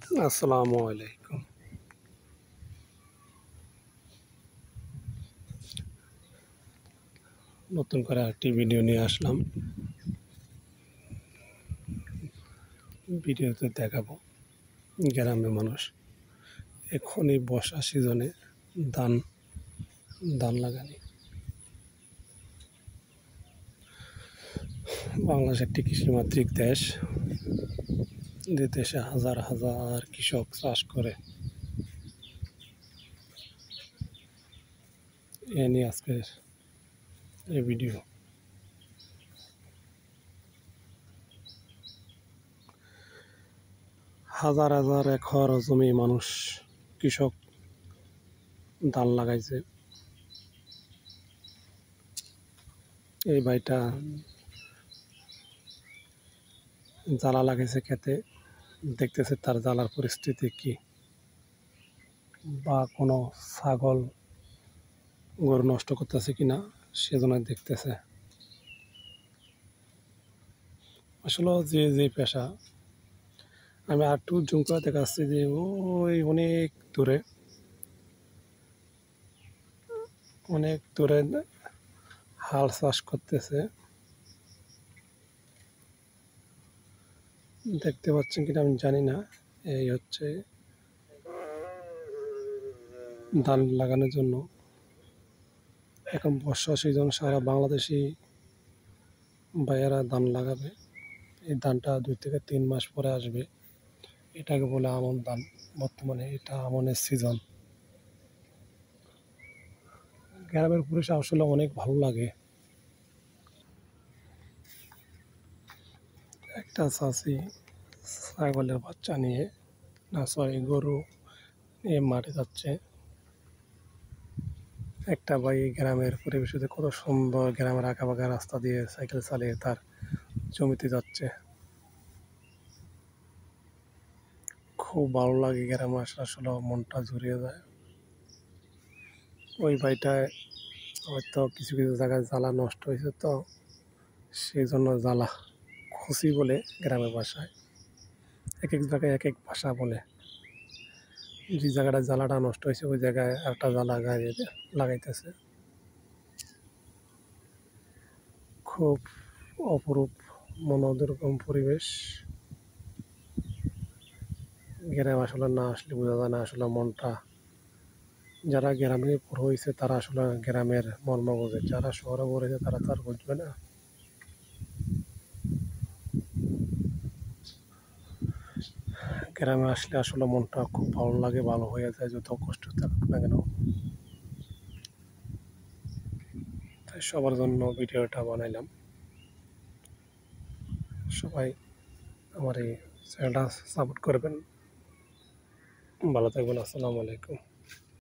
আসসালামু আলাইকুম। নতুন করে আরেকটি ভিডিও নিয়ে আসলাম। ভিডিওতে দেখাবো গ্রামের মানুষ এখন এই বর্ষা সিজনে ধান ধান লাগানি। বাংলাদেশ একটি কৃষিমাতৃক দেশ, যে দেশে হাজার হাজার কৃষক চাষ করে। এ নিয়ে আজকের এই ভিডিও। হাজার হাজার একর জমি মানুষ কৃষক ধান লাগাইছে। এই ভাইটা জ্বালা লাগাইছে খেতে, দেখতেছে তার জ্বালার পরিস্থিতি কি, বা কোনো ছাগল গরু নষ্ট করতেছে কিনা সেজন্য দেখতেছে। আসলে যে যে পেশা, আমি আর একটু জুম করে দেখাচ্ছি যে ওই অনেক দূরে হাল চাষ করতেছে। দেখতে পাচ্ছেন কিনা আমি জানি না। এই হচ্ছে ধান লাগানোর জন্য এখন বর্ষা সিজন, সারা বাংলাদেশি ভাইয়েরা ধান লাগাবে। এই ধানটা 2 থেকে 3 মাস পরে আসবে। এটাকে বলে আমন ধান। বর্তমানে এটা আমনের সিজন। গ্রামের পরিবেশ আসলে অনেক ভালো লাগে। একটা চাষি ছাগলের বাচ্চা নিয়ে, না সরি, গরু নিয়ে মাঠে যাচ্ছে। একটা ভাই গ্রামের পরিবেশে কত সুন্দর, গ্রামের আঁকাবাঁকা রাস্তা দিয়ে সাইকেল চালিয়ে তার জমিতে যাচ্ছে। খুব ভালো লাগে গ্রামে আসলে, আসলে মনটা জুড়িয়ে যায়। ওই ভাইটায় হয়তো কিছু কিছু জায়গায় জ্বালা নষ্ট হয়েছে, তো সেই জন্য জ্বালা খুশি বলে গ্রামের ভাষায়, এক এক জায়গায় এক এক ভাষা বলে। যে জায়গাটা জ্বালাটা নষ্ট হয়েছে ওই জায়গায় একটা জ্বালা লাগাইতেছে। খুব অপরূপ মনোরম পরিবেশ। গ্রাম আসলে না আসলে বোঝা যায় না আসলে মনটা। যারা গ্রামে বড় হয়েছে তারা আসলে গ্রামের মর্ম বোঝে, যারা শহরে বড় হয়েছে তারা তার বুঝবে না। গ্রামে আসলে আসলে মনটা খুব ভালো লাগে, ভালো হয়ে যায় যত কষ্ট থাকুক না কেন। তাই সবার জন্য ভিডিওটা বানাইলাম। সবাই আমার এই চ্যানেলটা সাপোর্ট করবেন। ভালো থাকবেন। আসসালামু আলাইকুম।